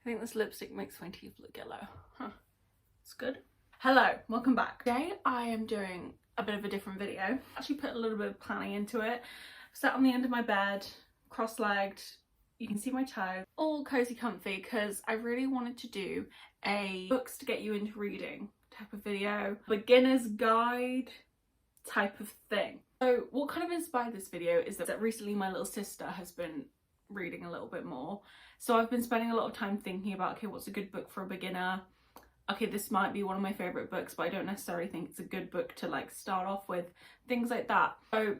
think this lipstick makes my teeth look yellow. Huh. It's good. Hello, welcome back. Today I am doing a bit of a different video. Actually put a little bit of planning into it. Sat on the end of my bed, cross-legged. You can see my toe. All cozy comfy because I really wanted to do a books to get you into reading type of video. Beginner's guide type of thing. So what kind of inspired this video is that recently my little sister has been reading a little bit more. So I've been spending a lot of time thinking about, okay, what's a good book for a beginner? Okay, this might be one of my favourite books, but I don't necessarily think it's a good book to like start off with, things like that. So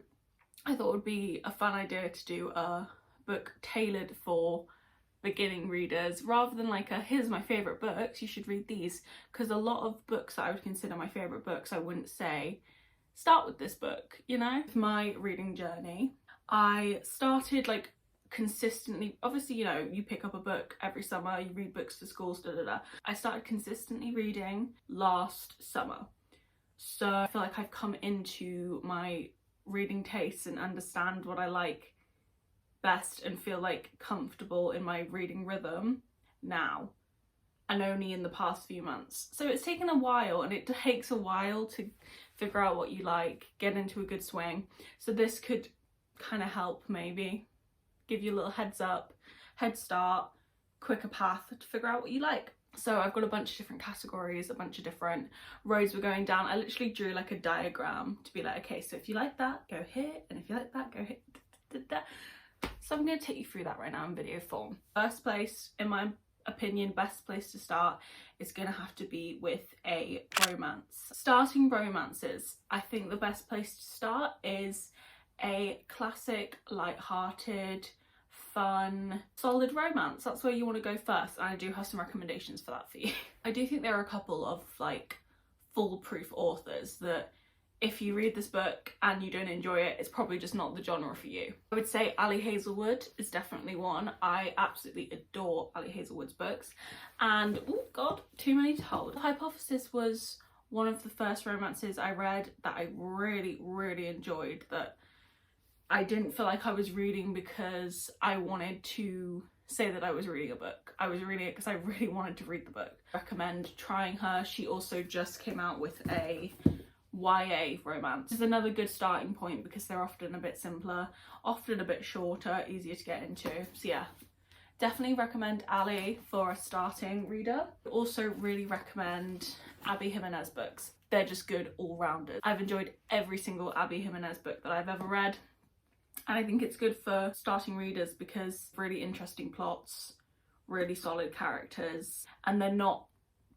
I thought it would be a fun idea to do a book tailored for beginning readers rather than like a here's my favourite books, you should read these, because a lot of books that I would consider my favourite books, I wouldn't say start with this book, you know? My reading journey, I started like consistently, obviously, you know, you pick up a book every summer, you read books for schools, I started consistently reading last summer. So I feel like I've come into my reading tastes and understand what I like best and feel like comfortable in my reading rhythm now, and only in the past few months. So it's taken a while, and it takes a while to figure out what you like, get into a good swing. So this could kind of help, maybe give you a little head start, quicker path to figure out what you like. So I've got a bunch of different categories, a bunch of different roads we're going down. I literally drew like a diagram to be like, okay, so if you like that, go here, and if you like that, go here. So I'm going to take you through that right now in video form. First place, in my opinion, best place to start is going to have to be with a romance. Starting romances, I think the best place to start is a classic, light-hearted, fun, solid romance. That's where you want to go first, and I do have some recommendations for that for you. I do think there are a couple of like foolproof authors that if you read this book and you don't enjoy it, it's probably just not the genre for you. I would say Ali Hazelwood is definitely one. I absolutely adore Ali Hazelwood's books, and oh god, too many to hold. The Hypothesis was one of the first romances I read that I really enjoyed, that I didn't feel like I was reading because I wanted to say that I was reading a book. I was reading it because I really wanted to read the book. I recommend trying her. She also just came out with a YA romance. This is another good starting point because they're often a bit simpler, often a bit shorter, easier to get into. So yeah, definitely recommend Ali for a starting reader. Also really recommend Abby Jimenez books. They're just good all-rounders. I've enjoyed every single Abby Jimenez book that I've ever read. And I think it's good for starting readers because really interesting plots, really solid characters, and they're not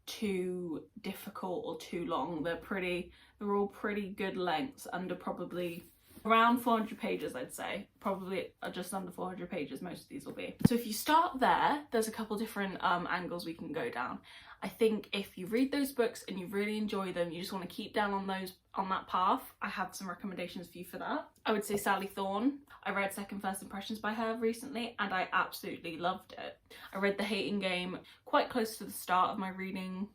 too difficult or too long. They're all pretty good lengths, under probably around 400 pages, I'd say. Probably just under 400 pages, most of these will be. So if you start there, there's a couple different angles we can go down. I think if you read those books and you really enjoy them, you just want to keep down on that path, I have some recommendations for you for that. I would say Sally Thorne. I read Second First Impressions by her recently and I absolutely loved it. I read The Hating Game quite close to the start of my reading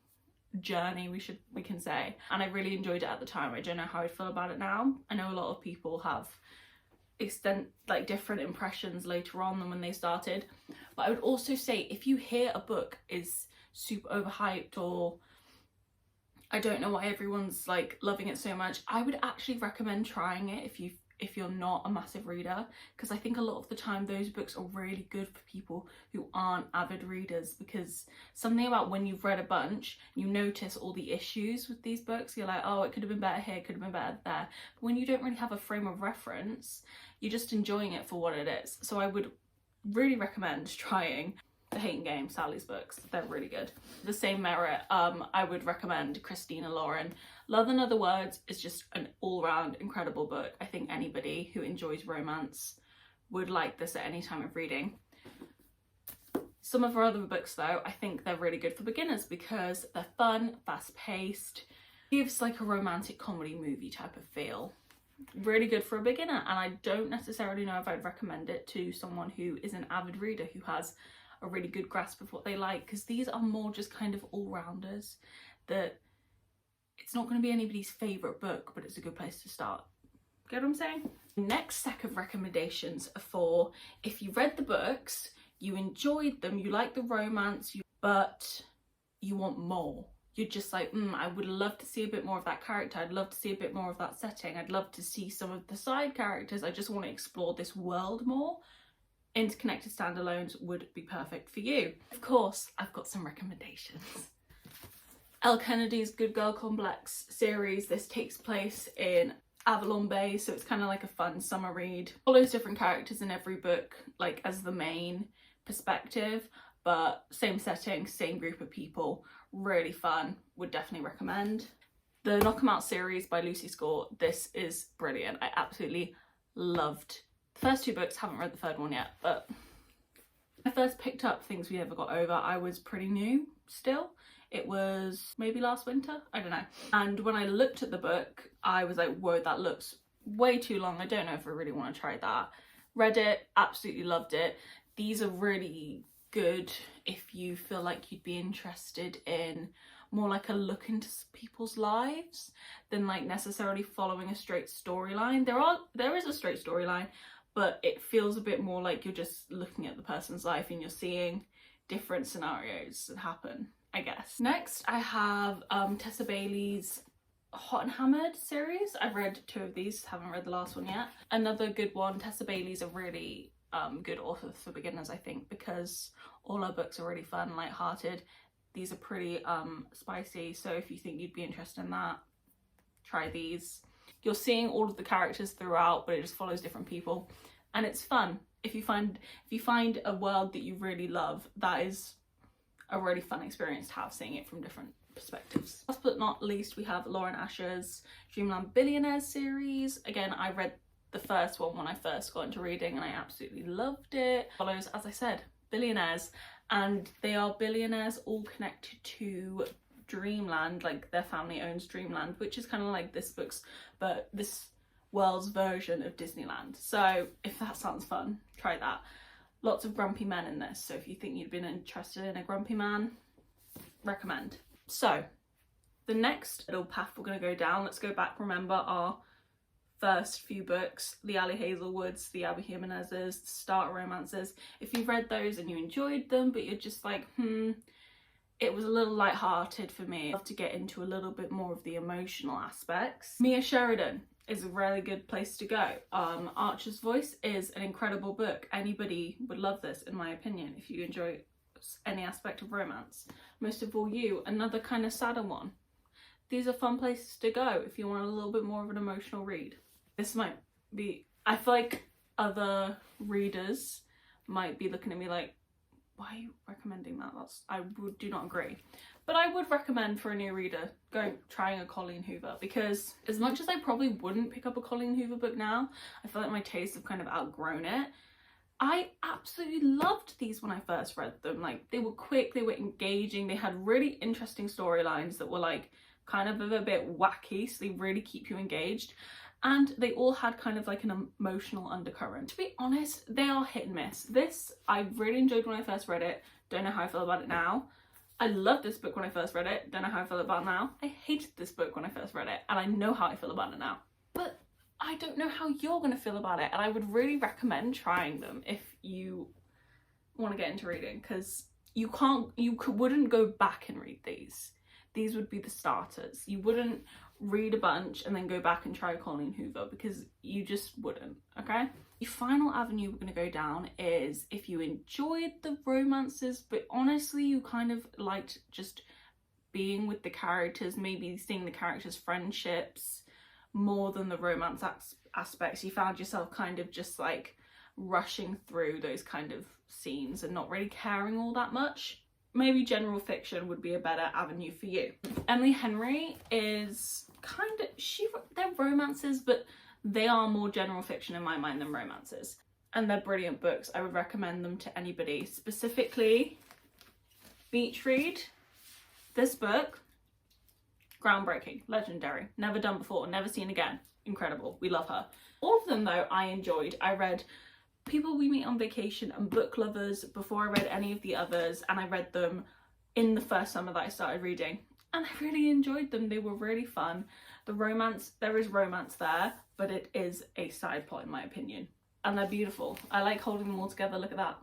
journey, we can say, and I really enjoyed it at the time. I don't know how I feel about it now. I know a lot of people have different impressions later on than when they started, but I would also say if you hear a book is super overhyped, or I don't know why everyone's like loving it so much, I would actually recommend trying it if you're not a massive reader, because I think a lot of the time those books are really good for people who aren't avid readers, because something about when you've read a bunch, you notice all the issues with these books. You're like, oh, it could have been better here, it could have been better there. But when you don't really have a frame of reference, you're just enjoying it for what it is. So I would really recommend trying The Hating Game, Sally's books. They're really good. The same merit, I would recommend Christina Lauren. Love and Other Words is just an all-round incredible book. I think anybody who enjoys romance would like this at any time of reading. Some of her other books though, I think they're really good for beginners because they're fun, fast-paced, gives like a romantic comedy movie type of feel. Really good for a beginner, and I don't necessarily know if I'd recommend it to someone who is an avid reader who has a really good grasp of what they like, because these are more just kind of all-rounders that it's not going to be anybody's favourite book, but it's a good place to start. Get what I'm saying? Next set of recommendations are for if you read the books, you enjoyed them, you like the romance, but you want more. You're just like, I would love to see a bit more of that character. I'd love to see a bit more of that setting. I'd love to see some of the side characters. I just want to explore this world more. Interconnected standalones would be perfect for you. Of course, I've got some recommendations. Elle Kennedy's Good Girl Complex series. This takes place in Avalon Bay, so it's kind of like a fun summer read. Follows different characters in every book, like as the main perspective, but same setting, same group of people. Really fun, would definitely recommend. The Knock 'Em Out series by Lucy Score. This is brilliant. I absolutely loved the first two books. Haven't read the third one yet, but when I first picked up Things We Never Got Over, I was pretty new still. It was maybe last winter, I don't know. And when I looked at the book, I was like, whoa, that looks way too long. I don't know if I really want to try that. Read it, absolutely loved it. These are really good if you feel like you'd be interested in more like a look into people's lives than like necessarily following a straight storyline. There is a straight storyline, but it feels a bit more like you're just looking at the person's life and you're seeing different scenarios that happen, I guess. Next, I have Tessa Bailey's Hot and Hammered series. I've read 2 of these, haven't read the last one yet. Another good one. Tessa Bailey's a really good author for beginners, I think, because all her books are really fun, light-hearted. These are pretty spicy, so if you think you'd be interested in that, try these. You're seeing all of the characters throughout, but it just follows different people, and it's fun. If you find a world that you really love, that is a really fun experience to have, seeing it from different perspectives. Last but not least, we have Lauren Asher's Dreamland Billionaires series. Again, I read the first one when I first got into reading and I absolutely loved it. Follows, as I said, billionaires, and they are billionaires all connected to Dreamland, like their family owns Dreamland, which is kind of like this world's version of Disneyland. So if that sounds fun, try that. Lots of grumpy men in this, so if you think you'd been interested in a grumpy man, recommend. So the next little path we're going to go down, let's go back, remember our first few books, the Ali Hazelwoods, the Abby Jimenez's, the starter romances. If you've read those and you enjoyed them, but you're just like, it was a little light-hearted for me. I'd love to get into a little bit more of the emotional aspects. Mia Sheridan is a really good place to go. Archer's Voice is an incredible book. Anybody would love this, in my opinion, if you enjoy any aspect of romance. Most of All You, another kind of sadder one. These are fun places to go if you want a little bit more of an emotional read. This might be, I feel like other readers might be looking at me like, why are you recommending that? I do not agree. But I would recommend for a new reader trying a Colleen Hoover, because as much as I probably wouldn't pick up a Colleen Hoover book now, I feel like my tastes have kind of outgrown it. I absolutely loved these when I first read them. Like, they were quick, they were engaging, they had really interesting storylines that were like kind of a bit wacky, so they really keep you engaged. And they all had kind of like an emotional undercurrent. To be honest, they are hit and miss. This I really enjoyed when I first read it. Don't know how I feel about it now. I loved this book when I first read it. Don't know how I feel about it now. I hated this book when I first read it, and I know how I feel about it now. But I don't know how you're going to feel about it, and I would really recommend trying them if you want to get into reading, because you wouldn't go back and read these. These would be the starters. You wouldn't read a bunch and then go back and try Colleen Hoover, because you just wouldn't, okay? The final avenue we're going to go down is if you enjoyed the romances, but honestly you kind of liked just being with the characters, maybe seeing the characters' friendships more than the romance aspects. You found yourself kind of just like rushing through those kind of scenes and not really caring all that much. Maybe general fiction would be a better avenue for you. Emily Henry is kind of, they're romances, but they are more general fiction in my mind than romances. And they're brilliant books. I would recommend them to anybody. Specifically, Beach Read. This book, groundbreaking, legendary, never done before, never seen again. Incredible, we love her. All of them though, I enjoyed. I read People We Meet on Vacation and Book Lovers before I read any of the others, and I read them in the first summer that I started reading, and I really enjoyed them. They were really fun. The romance, there is romance there, but it is a side plot in my opinion, and they're beautiful. I like holding them all together. Look at that.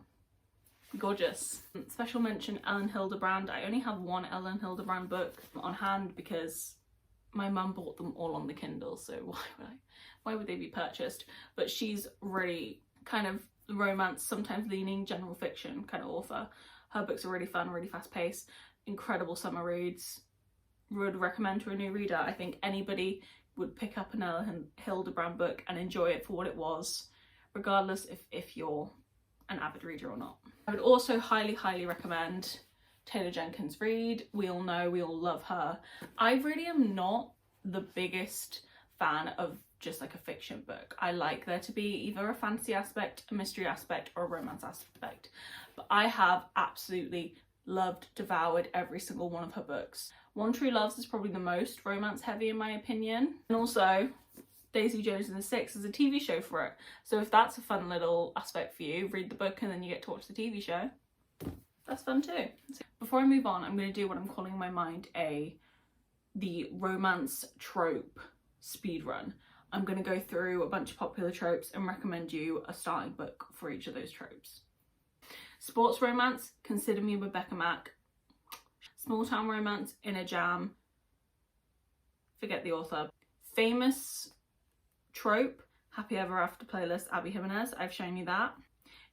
Gorgeous. Special mention, Ellen Hildebrand. I only have one Ellen Hildebrand book on hand because my mum bought them all on the Kindle, so why would they be purchased? But she's really kind of romance, sometimes leaning general fiction kind of author. Her books are really fun, really fast paced, incredible summer reads. Would recommend to a new reader. I think anybody would pick up an Ellen Hildebrand book and enjoy it for what it was, regardless if you're an avid reader or not. I would also highly recommend Taylor Jenkins Reid. We all know, we all love her. I really am not the biggest fan of just like a fiction book. I like there to be either a fantasy aspect, a mystery aspect, or a romance aspect. But I have absolutely loved, devoured every single one of her books. One True Loves is probably the most romance heavy in my opinion. And also Daisy Jones and the Six is a TV show for it. So if that's a fun little aspect for you, read the book and then you get to watch the TV show. That's fun too. Before I move on, I'm going to do what I'm calling in my mind the romance trope speed run. I'm going to go through a bunch of popular tropes and recommend you a starting book for each of those tropes. Sports romance, Consider Me with Becca Mack. Small town romance, Inner Jam. Forget the author. Famous trope, Happy Ever After playlist, Abby Jimenez. I've shown you that.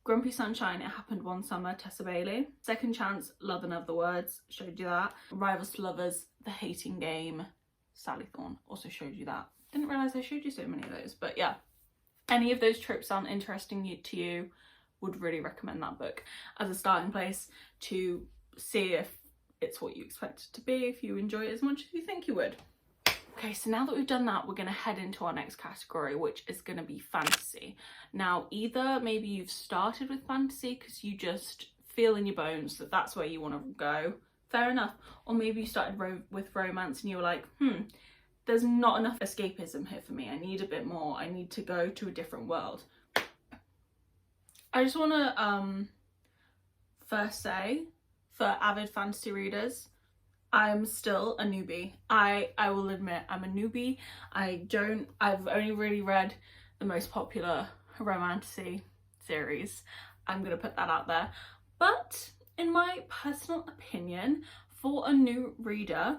Grumpy Sunshine, It Happened One Summer, Tessa Bailey. Second Chance, Love and Other Words, showed you that. Rivals to Lovers, The Hating Game, Sally Thorne, also showed you that. Didn't realise I showed you so many of those, but yeah. Any of those tropes sound interesting to you, would really recommend that book as a starting place to see if it's what you expect it to be, if you enjoy it as much as you think you would. Okay, so now that we've done that, we're going to head into our next category, which is going to be fantasy. Now, either maybe you've started with fantasy because you just feel in your bones that that's where you want to go, fair enough. Or maybe you started with romance and you were like, there's not enough escapism here for me. I need a bit more. I need to go to a different world. I just want to first say, for avid fantasy readers, I'm still a newbie. I will admit I'm a newbie. I've only really read the most popular romantasy series. I'm gonna put that out there. But in my personal opinion, for a new reader,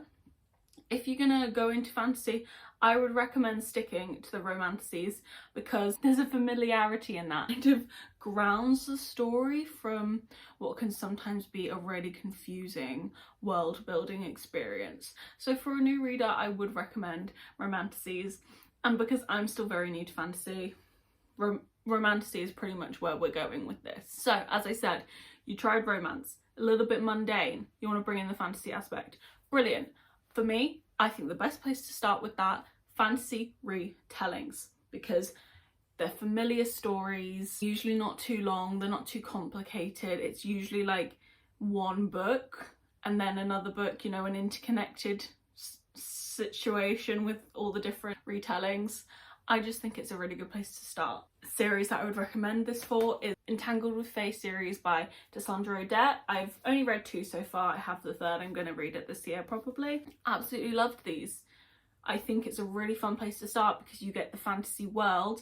if you're gonna go into fantasy, I would recommend sticking to the romantasies because there's a familiarity in that. Kind of grounds the story from what can sometimes be a really confusing world building experience. So for a new reader, I would recommend romantasies. And because I'm still very new to fantasy, romantasy is pretty much where we're going with this. So as I said, you tried romance, a little bit mundane, you want to bring in the fantasy aspect. Brilliant. For me, I think the best place to start with that, fantasy retellings, because they're familiar stories, usually not too long, they're not too complicated. It's usually like one book and then another book, you know, an interconnected situation with all the different retellings. I just think it's a really good place to start. A series that I would recommend this for is Entangled with Fae series by Dessandra Odette. I've only read 2 so far. I have the 3rd. I'm going to read it this year probably. Absolutely loved these. I think it's a really fun place to start because you get the fantasy world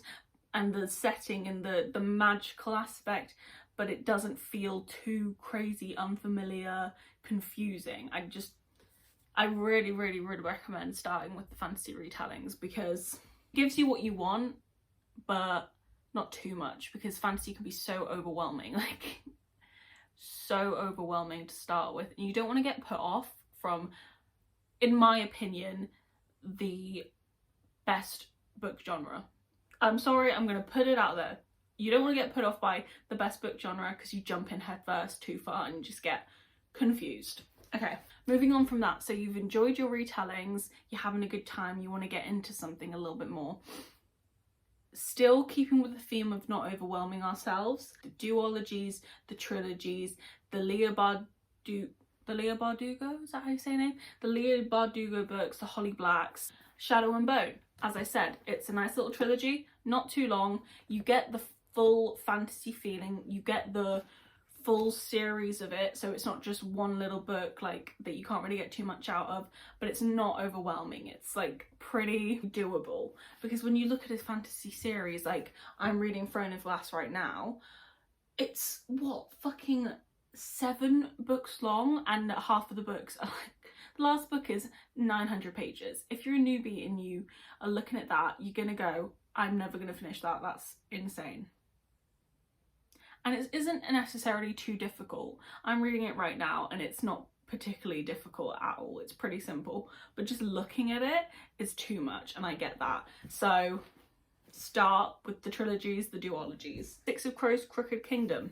and the setting and the magical aspect, but it doesn't feel too crazy, unfamiliar, confusing. I really would recommend starting with the fantasy retellings because it gives you what you want, but not too much, because fantasy can be so overwhelming, like so overwhelming to start with. And you don't want to get put off from, in my opinion, the best book genre. I'm sorry, I'm going to put it out there. You don't want to get put off by the best book genre because you jump in headfirst too far and just get confused. Okay, moving on from that. So you've enjoyed your retellings, you're having a good time, you want to get into something a little bit more. Still keeping with the theme of not overwhelming ourselves, the duologies, the trilogies, the Leigh Bardugo, is that how you say her name? The Leigh Bardugo books, the Holly Blacks, Shadow and Bone. As I said, it's a nice little trilogy, not too long. You get the full fantasy feeling, you get the full series of it, so it's not just one little book like that you can't really get too much out of, but it's not overwhelming. It's like pretty doable, because when you look at a fantasy series, like I'm reading Throne of Glass right now, it's what, fucking 7 books long, and half of the books are like, the last book is 900 pages. If you're a newbie and you are looking at that, you're gonna go, I'm never gonna finish that, that's insane. And it isn't necessarily too difficult. I'm reading it right now and it's not particularly difficult at all. It's pretty simple, but just looking at it is too much, and I get that. So start with the trilogies, the duologies. Six of Crows, Crooked Kingdom.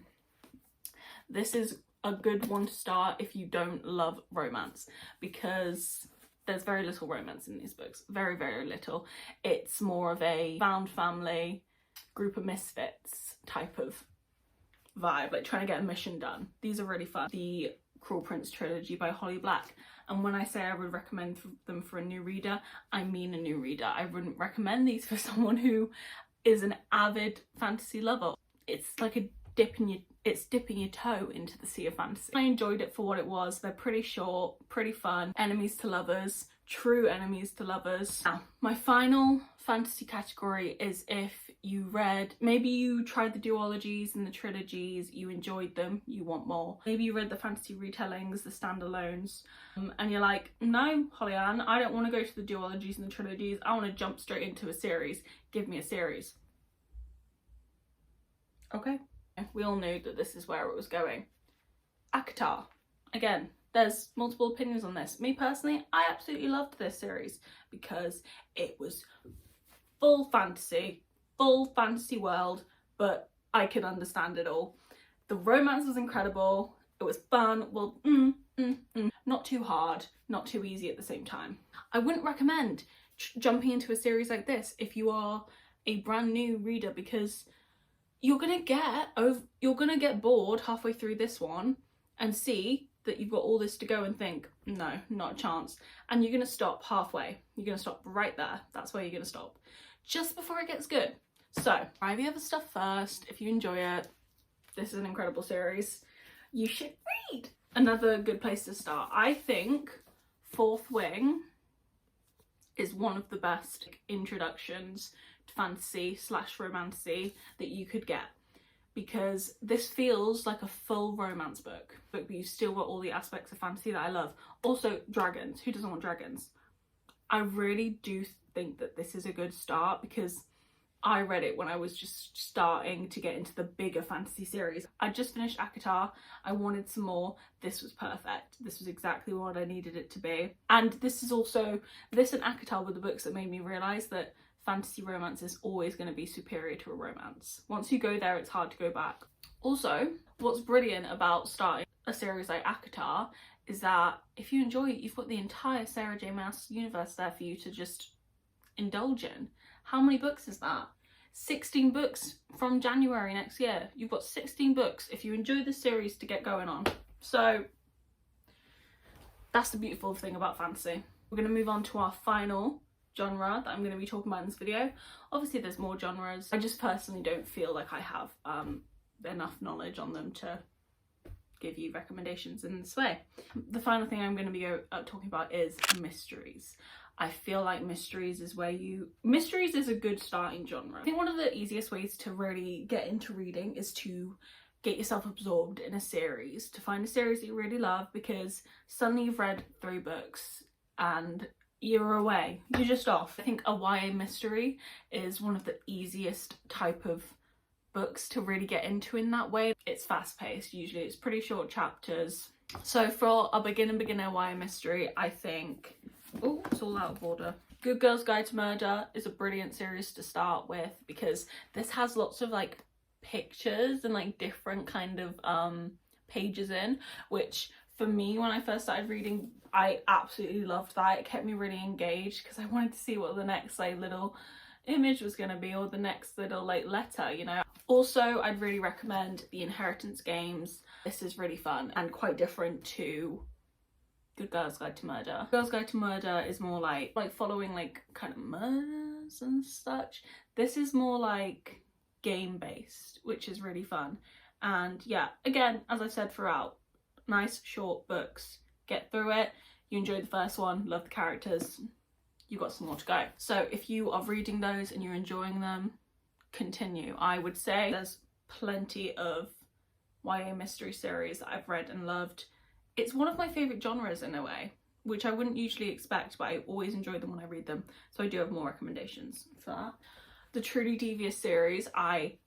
This is a good one to start if you don't love romance, because there's very little romance in these books. Very, very little. It's more of a found family, group of misfits type of vibe, like trying to get a mission done. These are really fun. The Cruel Prince trilogy by Holly Black, and when I say I would recommend them for a new reader, I mean a new reader. I wouldn't recommend these for someone who is an avid fantasy lover. It's like dipping your toe into the sea of fantasy. I enjoyed it for what it was. They're pretty short, pretty fun. Enemies to lovers, true enemies to lovers. Now, my final fantasy category is if you read, maybe you tried the duologies and the trilogies, you enjoyed them, you want more. Maybe you read the fantasy retellings, the standalones, and you're like, no, Holly-Ann, I don't want to go to the duologies and the trilogies, I want to jump straight into a series. Give me a series. Okay. We all knew that this is where it was going. ACOTAR. Again, there's multiple opinions on this. Me personally, I absolutely loved this series because it was full fantasy world, but I could understand it all. The romance was incredible. It was fun. Well, not too hard, not too easy at the same time. I wouldn't recommend jumping into a series like this if you are a brand new reader, because you're gonna get bored halfway through this one and see that you've got all this to go and think, no, not a chance. And you're gonna stop halfway. You're gonna stop right there. That's where you're gonna stop. Just before it gets good. So, try the other stuff first. If you enjoy it, this is an incredible series. You should read. Another good place to start. I think Fourth Wing is one of the best introductions to fantasy / romancy that you could get, because this feels like a full romance book, but you still got all the aspects of fantasy that I love. Also, dragons. Who doesn't want dragons? I really do think that this is a good start, because I read it when I was just starting to get into the bigger fantasy series. I just finished ACOTAR. I wanted some more. This was perfect. This was exactly what I needed it to be. And this and ACOTAR were the books that made me realise that fantasy romance is always going to be superior to a romance. Once you go there, it's hard to go back. Also, what's brilliant about starting a series like ACOTAR is that if you enjoy it, you've got the entire Sarah J Maas universe there for you to just indulge in. How many books is that? 16 books from January next year. You've got 16 books if you enjoy the series to get going on. So that's the beautiful thing about fantasy. We're going to move on to our final genre that I'm going to be talking about in this video. Obviously there's more genres. I just personally don't feel like I have enough knowledge on them to give you recommendations in this way. The final thing I'm going to be talking about is mysteries. I feel like mysteries is a good starting genre. I think one of the easiest ways to really get into reading is to get yourself absorbed in a series, to find a series that you really love, because suddenly you've read 3 books and you're away, you're just off. I think a YA mystery is one of the easiest type of books to really get into in that way. It's fast paced, usually it's pretty short chapters. So for a beginner YA mystery, I think, oh, it's all out of order. Good Girl's Guide to Murder is a brilliant series to start with, because this has lots of like pictures and like different kind of pages in, which for me, when I first started reading, I absolutely loved that. It kept me really engaged because I wanted to see what the next like little image was going to be, or the next little like letter, you know. Also, I'd really recommend the Inheritance games. This is really fun and quite different to Good Girl's Guide to Murder. Girl's Guide to Murder is more like following like kind of murders and such. This is more like game based, which is really fun. And yeah, again, as I said throughout, nice short books. Get through it. You enjoyed the first one, love the characters, you got some more to go. So if you are reading those and you're enjoying them, continue. I would say there's plenty of YA mystery series that I've read and loved. It's one of my favourite genres in a way, which I wouldn't usually expect, but I always enjoy them when I read them. So I do have more recommendations for that. The Truly Devious series, I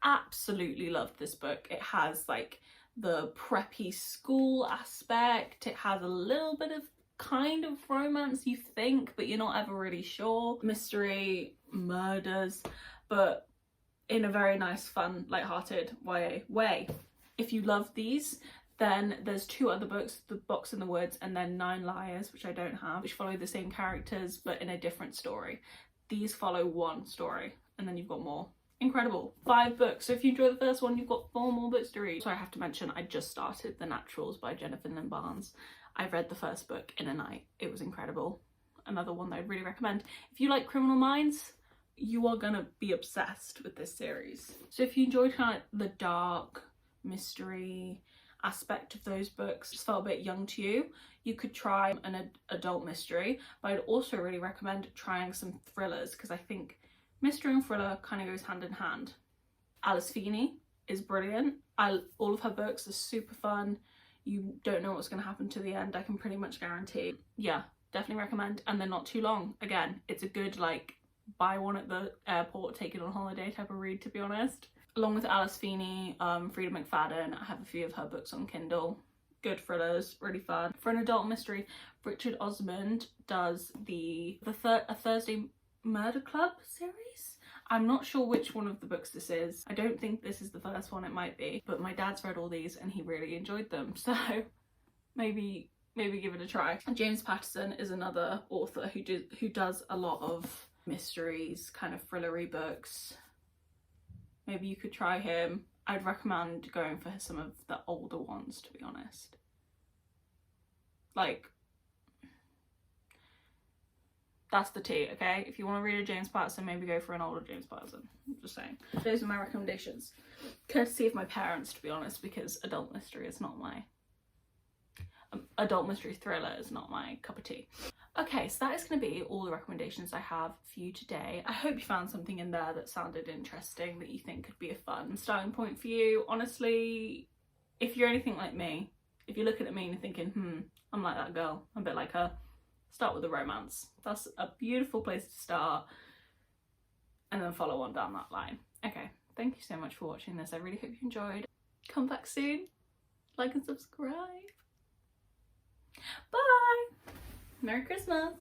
absolutely loved this book. It has like the preppy school aspect. It has a little bit of kind of romance, you think, but you're not ever really sure. Mystery, murders, but in a very nice, fun, light-hearted YA way. If you love these, then there's 2 other books, The Box in the Woods and then 9 Liars, which I don't have, which follow the same characters but in a different story. These follow one story and then you've got more. Incredible. 5 books. So if you enjoy the first one, you've got 4 more books to read. So I have to mention, I just started The Naturals by Jennifer Lynn Barnes. I read the first book in a night. It was incredible. Another one that I'd really recommend. If you like Criminal Minds, you are gonna be obsessed with this series. So if you enjoyed kind of the dark mystery aspect of those books, just felt a bit young to you, you could try an adult mystery, but I'd also really recommend trying some thrillers, because I think mystery and thriller kind of goes hand in hand. Alice Feeney is brilliant. All of her books are super fun. You don't know what's going to happen to the end, I can pretty much guarantee. Yeah, definitely recommend. And they're not too long. Again, it's a good like buy one at the airport, take it on holiday type of read, to be honest. Along with Alice Feeney, Frida McFadden, I have a few of her books on Kindle. Good thrillers, really fun. For an adult mystery, Richard Osmond does a Thursday Murder Club series. I'm not sure which one of the books this is. I don't think this is the first one, it might be. But my dad's read all these and he really enjoyed them. So maybe give it a try. James Patterson is another author who does a lot of mysteries, kind of thrillery books. Maybe you could try him. I'd recommend going for some of the older ones, to be honest. Like, that's the tea, okay? If you want to read a James Patterson, maybe go for an older James Patterson. I'm just saying. Those are my recommendations. Courtesy of my parents, to be honest, because adult mystery is not my... adult mystery thriller is not my cup of tea. Okay, so that is going to be all the recommendations I have for you today. I hope you found something in there that sounded interesting, that you think could be a fun starting point for you. Honestly, if you're anything like me, if you're looking at me and you're thinking, I'm like that girl, I'm a bit like her, start with a romance. That's a beautiful place to start, and then follow on down that line. Okay, thank you so much for watching this. I really hope you enjoyed. Come back soon, like and subscribe. Bye! Merry Christmas!